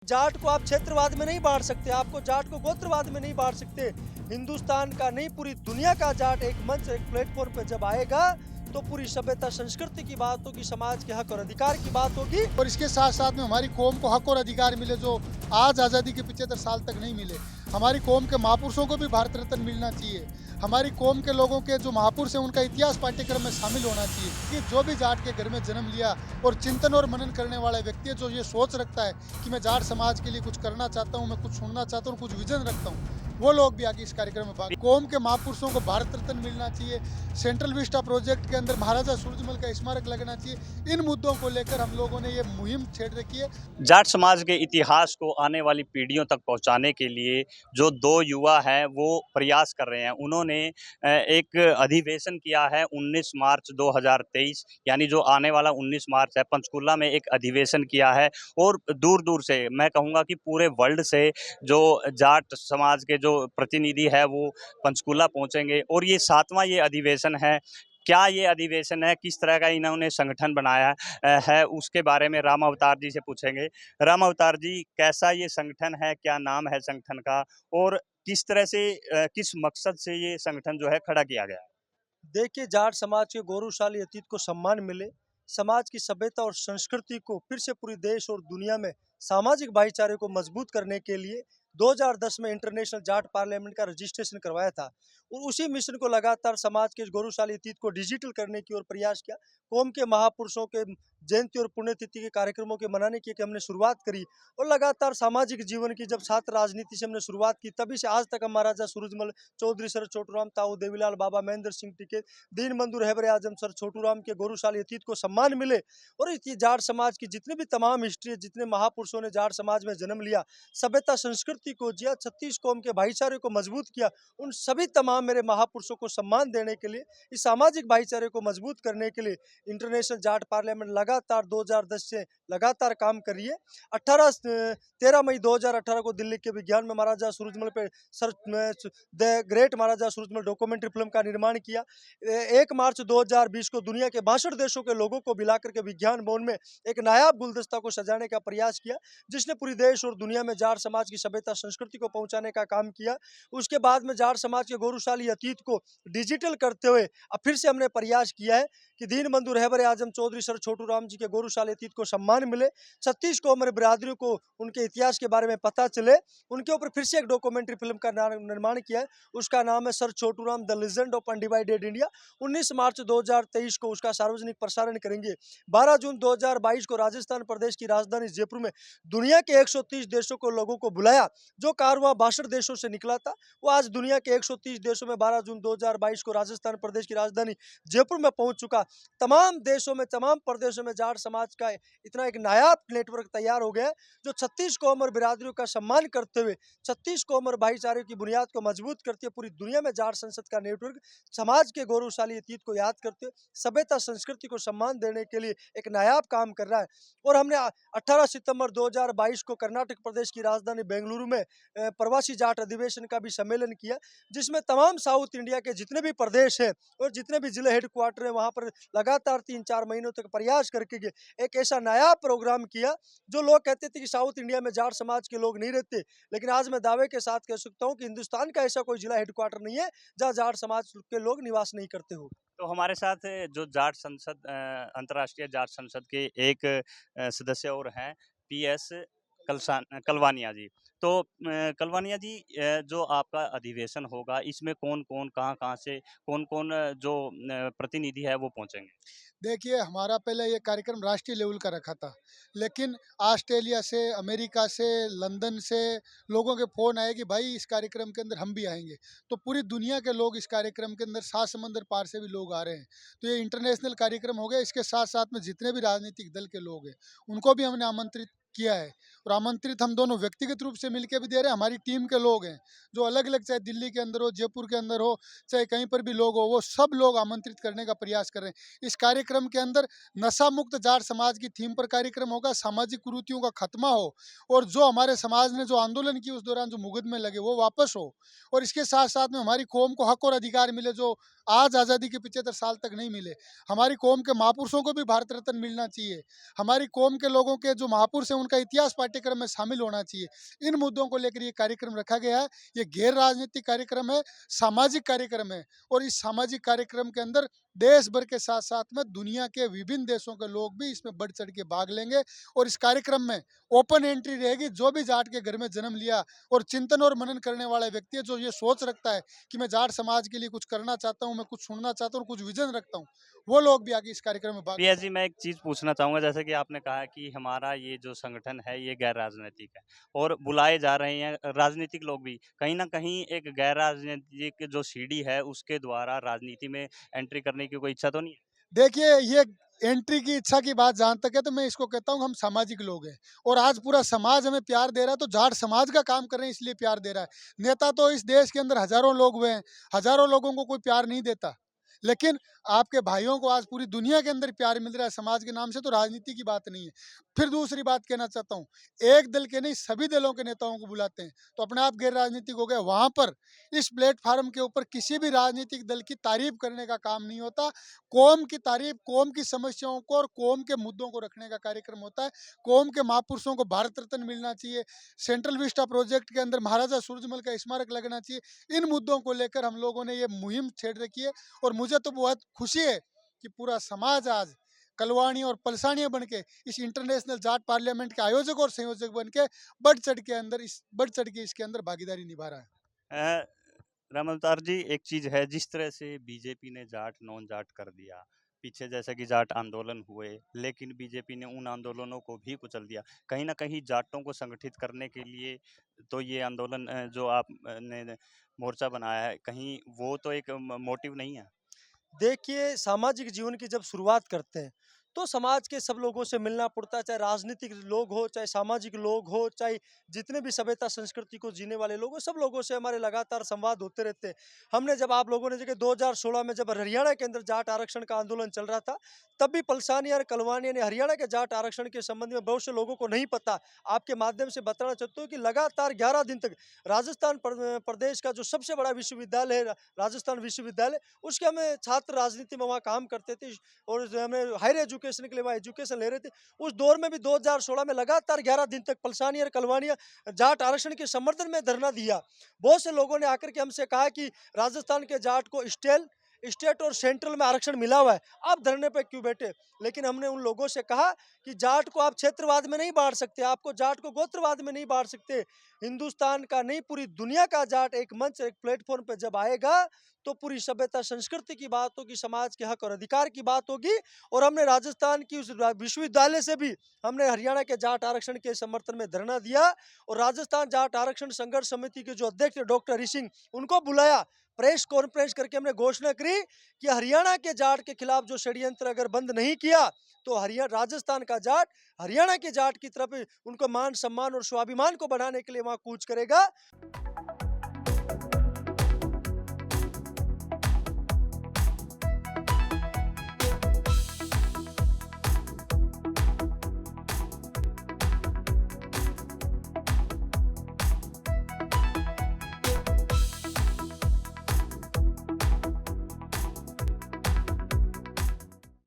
जाट को आप क्षेत्रवाद में नहीं बांट सकते, आपको जाट को गोत्रवाद में नहीं बांट सकते। हिंदुस्तान का नहीं, पूरी दुनिया का जाट एक मंच, एक प्लेटफॉर्म पे जब आएगा तो पूरी सभ्यता संस्कृति की बात होगी, समाज के हक और अधिकार की बात होगी। और इसके साथ साथ में हमारी कौम को हक और अधिकार मिले जो आज आज़ादी के 75 साल तक नहीं मिले। हमारी कौम के महापुरुषों को भी भारत रत्न मिलना चाहिए। हमारी कौम के लोगों के जो महापुरुष हैं उनका इतिहास पाठ्यक्रम में शामिल होना चाहिए कि जो भी जाट के घर में जन्म लिया और चिंतन और मनन करने वाला व्यक्ति है, जो ये सोच रखता है कि मैं जाट समाज के लिए कुछ करना चाहता हूँ, मैं कुछ सुनना चाहता हूँ, कुछ विजन रखता हूँ, वो लोग भी आगे इस कार्यक्रम में भाग। कौम के महापुरुषों को भारत रत्न मिलना चाहिए। सेंट्रल विस्टा प्रोजेक्ट के अंदर महाराजा सूरजमल का स्मारक लगना चाहिए। इन मुद्दों को लेकर हम लोगों ने ये मुहिम छेड़ रखी है। जाट समाज के इतिहास को आने वाली पीढ़ियों तक पहुंचाने के लिए जो दो युवा हैं वो प्रयास कर रहे हैं। उन्होंने एक अधिवेशन किया है 19 मार्च 2023, यानी जो आने वाला 19 मार्च है, पंचकुला में एक अधिवेशन किया है। और दूर दूर से, मैं कहूँगा कि पूरे वर्ल्ड से जो जाट समाज के जो प्रतिनिधि है वो पंचकुला पहुंचेंगे। और ये 7वां ये अधिवेशन है। क्या ये अधिवेशन है, किस तरह का इन्होंने संगठन बनाया है, उसके बारे में राम अवतार जी से पूछेंगे। राम अवतार जी, कैसा ये संगठन है, क्या नाम है संगठन का, और किस तरह से किस मकसद से ये संगठन जो है खड़ा किया गया है? देखिए, जाट समाज के गौरवशाली अतीत को सम्मान मिले, समाज की सभ्यता और संस्कृति को फिर से पूरी देश और दुनिया में सामाजिक भाईचारे को मजबूत करने के लिए 2010 में इंटरनेशनल जाट पार्लियामेंट का रजिस्ट्रेशन करवाया था। और उसी मिशन को लगातार समाज के इस गौरवशाली अतीत को डिजिटल करने की ओर प्रयास किया। कौम के महापुरुषों के जयंती और पुण्यतिथि के कार्यक्रमों के मनाने की हमने शुरुआत करी। और लगातार सामाजिक जीवन की जब छात्र राजनीति से हमने शुरुआत की, तभी से आज तक हम महाराजा सूरजमल, चौधरी सर छोटूराम, ताऊ देवीलाल, बाबा महेंद्र सिंह टिकैत, दीनबंधु रहबर आजम सर छोटूराम के गौरवशाली अतीत को सम्मान मिले। और इस जाट समाज की जितने भी तमाम हिस्ट्री है, जितने महापुरुषों ने जाट समाज में जन्म लिया, सभ्यता संस्कृति को जिया, 36 कौम के भाईचारे को मजबूत किया, उन सभी तमाम मेरे महापुरुषों को सम्मान देने के लिए, इस सामाजिक भाईचारे को मजबूत करने के लिए इंटरनेशनल जाट पार्लियामेंट लगातार 2010 से लगातार काम कर रही है। 13 मई 2018 को दिल्ली के विज्ञान में महाराजा सूरजमल पे sir the great Maharaja Surajmal documentary film का निर्माण किया। 1 मार्च 2020 को दुनिया के 62 देशों के लोगों को मिलाकर के विज्ञान भवन में एक नायाब गुलदस्ता को सजाने का प्रयास किया, जिसने पूरी देश और दुनिया में जाट समाज की सभ्यता संस्कृति को पहुंचाने का काम किया। उसके बाद में जाट समाज के गौरवशाली अतीत को डिजिटल करते हुए अब फिर से हमने प्रयास किया है कि दीनबंधु रहबर आजम चौधरी सर छोटूराम जी के गौरवशाली अतीत को सम्मान मिले, 36 कौम बिरादरियों को उनके इतिहास के बारे में पता चले। उनके ऊपर फिर से एक डॉक्यूमेंट्री फिल्म का निर्माण किया है, उसका नाम है sir Chhoturam the legend of undivided India. 19 मार्च 2023 को उसका सार्वजनिक प्रसारण करेंगे। 12 जून 2022 को राजस्थान प्रदेश की राजधानी जयपुर में दुनिया के 130 देशों को लोगों को बुलाया। जो कारवां 62 देशों से निकला था, वो आज दुनिया के 130 देशों में 12 जून 2022 को राजस्थान प्रदेश की राजधानी जयपुर में पहुंच चुका। तमाम देशों में, तमाम प्रदेशों में जाट समाज का इतना एक नायाब नेटवर्क तैयार हो गया, जो 36 कौम और बिरादरियों का सम्मान करते हुए, 36 कौम और भाईचारे की बुनियाद को मजबूत करते हुए पूरी दुनिया में जाट संसद का नेटवर्क समाज के गौरवशाली अतीत को याद करते हुए सभ्यता संस्कृति को सम्मान देने के लिए एक नायाब काम कर रहा है। और हमने 18 सितंबर 2022 को कर्नाटक प्रदेश की राजधानी बेंगलुरु में प्रवासी जाट अधिवेशन का भी सम्मेलन किया, जिसमें तमाम साउथ इंडिया के जितने भी प्रदेश हैं और जितने भी जिले हेडक्वार्टर हैं, वहाँ पर लगातार 3-4 महीनों तक प्रयास करके एक ऐसा नया प्रोग्राम किया। जो लोग कहते थे कि साउथ इंडिया में जाट समाज के लोग नहीं रहते, लेकिन आज मैं दावे के साथ कह सकता हूँ कि हिंदुस्तान का ऐसा कोई जिला हेडक्वार्टर नहीं है जहाँ जाट समाज के लोग निवास नहीं करते हो। तो हमारे साथ जो जाट संसद, अंतर्राष्ट्रीय जाट संसद के एक सदस्य और हैं, पीएस कलवानिया जी। तो कलवानिया जी, जो आपका अधिवेशन होगा, इसमें कौन कौन, कहाँ कहाँ से, कौन कौन जो प्रतिनिधि है वो पहुंचेंगे? देखिए, हमारा पहले ये कार्यक्रम राष्ट्रीय लेवल का रखा था, लेकिन ऑस्ट्रेलिया से, अमेरिका से, लंदन से लोगों के फ़ोन आए कि भाई इस कार्यक्रम के अंदर हम भी आएंगे। तो पूरी दुनिया के लोग इस कार्यक्रम के अंदर, 7 समंदर पार से भी लोग आ रहे हैं। तो ये इंटरनेशनल कार्यक्रम हो गया। इसके साथ साथ में जितने भी राजनीतिक दल के लोग हैं उनको भी हमने आमंत्रित किया है। और आमंत्रित हम दोनों व्यक्तिगत रूप से मिलकर भी दे रहे हैं। हमारी टीम के लोग हैं जो अलग अलग, चाहे दिल्ली के अंदर हो, जयपुर के अंदर हो, चाहे कहीं पर भी लोग हो, वो सब लोग आमंत्रित करने का प्रयास कर रहे हैं। इस कार्यक्रम के अंदर नशा मुक्त जाट समाज की थीम पर कार्यक्रम होगा, सामाजिक कुरीतियों का खात्मा हो, और जो हमारे समाज ने जो आंदोलन की उस दौरान जो मुकदमे लगे वो वापस हो। और इसके साथ साथ में हमारी कौम को हक और अधिकार मिले जो आज आज़ादी के 75 साल तक नहीं मिले। हमारी कौम के महापुरुषों को भी भारत रत्न मिलना चाहिए। हमारी कौम के लोगों के जो महापुरुष हैं उनका इतिहास पाठ्यक्रम पाठ्यक्रम में शामिल होना चाहिए। इन मुद्दों को लेकर ये कार्यक्रम रखा गया है। ये गैर राजनीतिक कार्यक्रम है, सामाजिक कार्यक्रम है और इस सामाजिक कार्यक्रम के अंदर देश भर के साथ-साथ में दुनिया के विभिन्न देशों के लोग भी इसमें बढ़-चढ़ के भाग लेंगे और इस कार्यक्रम में ओपन एंट्री रहेगी। जो भी जाट के घर में जन्म लिया और चिंतन और मनन करने वाला व्यक्ति है, जो ये सोच रखता है कि मैं जाट समाज के लिए कुछ करना चाहता हूँ, मैं कुछ सुनना चाहता हूँ, कुछ विज़न रखता हूँ, वो लोग भी आके इस कार्यक्रम में भाग पिया जी, मैं एक चीज़ पूछना चाहूँगा, जैसे कि आपने कहा कि हमारा ये जो संगठन है ये गैर राजनीतिक है और बुलाए जा रहे हैं राजनीतिक लोग भी। कहीं न कहीं एक गैर राजनीतिक जो सीढ़ी है उसके द्वारा राजनीति में एंट्री करने की कोई इच्छा तो नहीं है? देखिए, ये एंट्री की इच्छा की बात जहाँ तक है तो मैं इसको कहता हूँ हम सामाजिक लोग हैं और आज पूरा समाज हमें प्यार दे रहा है तो जाट समाज का काम कर रहे हैं इसलिए प्यार दे रहा है। नेता तो इस देश के अंदर हज़ारों लोग हुए हैं, हज़ारों लोगों को कोई प्यार नहीं देता। लेकिन आपके भाइयों को आज पूरी दुनिया के अंदर प्यार मिल रहा है समाज के नाम से, तो राजनीति की बात नहीं है। फिर दूसरी बात कहना चाहता हूँ, एक दल के नहीं सभी दलों के नेताओं को बुलाते हैं, तो अपने आप गैर राजनीतिक हो गए। वहाँ पर इस प्लेटफ़ॉर्म के ऊपर किसी भी राजनीतिक दल की तारीफ़ करने का काम नहीं होता। कौम की तारीफ़, कौम की समस्याओं को और कौम के मुद्दों को रखने का कार्यक्रम होता है। कौम के महापुरुषों को भारत रत्न मिलना चाहिए, सेंट्रल विस्टा प्रोजेक्ट के अंदर महाराजा सूरजमल का स्मारक लगना चाहिए। इन मुद्दों को लेकर हम लोगों ने ये मुहिम छेड़ रखी है और मुझे तो बहुत खुशी है कि पूरा समाज आज कलवाणी और पलसानिया बन के इस इंटरनेशनल जाट पार्लियामेंट के आयोजक और संयोजक बन के बढ़ चढ़ के इसके अंदर भागीदारी निभा रहा है। अ, रामावतार जी, एक चीज़ है, जिस तरह से बीजेपी ने जाट नॉन जाट कर दिया, पीछे जैसे कि जाट आंदोलन हुए, लेकिन बीजेपी ने उन आंदोलनों को भी कुचल दिया। कहीं न कहीं जाटों को संगठित करने के लिए तो ये आंदोलन जो आप ने मोर्चा बनाया है, कहीं वो तो एक मोटिव नहीं है? देखिए, सामाजिक जीवन की जब शुरुआत करते हैं, तो समाज के सब लोगों से मिलना पड़ता है, चाहे राजनीतिक लोग हो, चाहे सामाजिक लोग हो, चाहे जितने भी सभ्यता संस्कृति को जीने वाले लोग हो, सब लोगों से हमारे लगातार संवाद होते रहते हैं। हमने जब आप लोगों ने देखिए 2016 में जब हरियाणा के अंदर जाट आरक्षण का आंदोलन चल रहा था, तब भी पलसानिया और कलवानिया ने हरियाणा के जाट आरक्षण के संबंध में बहुत से लोगों को नहीं पता। आपके माध्यम से बताना चाहता हूँ कि लगातार 11 दिन तक राजस्थान प्रदेश का जो सबसे बड़ा विश्वविद्यालय है, राजस्थान विश्वविद्यालय, उसके हमें छात्र राजनीति में वहाँ काम करते थे और जो हमें हायर एजुकेशन के लिए वहाँ एजुकेशन ले रहे थे। उस दौर में भी 2016 में लगातार 11 दिन तक पलसानिया और कलवानिया जाट आरक्षण के समर्थन में धरना दिया। बहुत से लोगों ने आकर के हमसे कहा कि राजस्थान के जाट को स्टेट और सेंट्रल में आरक्षण मिला हुआ है, आप धरने पे क्यों बैठे? लेकिन हमने उन लोगों से कहा कि जाट को आप क्षेत्रवाद में नहीं बांट सकते, आपको जाट को गोत्रवाद में नहीं बांट सकते। हिंदुस्तान का नहीं, पूरी दुनिया का जाट एक मंच, एक प्लेटफॉर्म पे जब आएगा तो पूरी सभ्यता संस्कृति की बात होगी, समाज के हक और अधिकार की बात होगी। और हमने राजस्थान की उस विश्वविद्यालय से भी हमने हरियाणा के जाट आरक्षण के समर्थन में धरना दिया और राजस्थान जाट आरक्षण संघर्ष समिति के जो अध्यक्ष डॉक्टर हरि सिंह, उनको बुलाया, प्रेस कॉन्फ्रेंस करके हमने घोषणा करी कि हरियाणा के जाट के खिलाफ जो षड्यंत्र अगर बंद नहीं किया तो हरियाणा राजस्थान का जाट हरियाणा के जाट की तरफ उनको मान सम्मान और स्वाभिमान को बढ़ाने के लिए वहां कूच करेगा।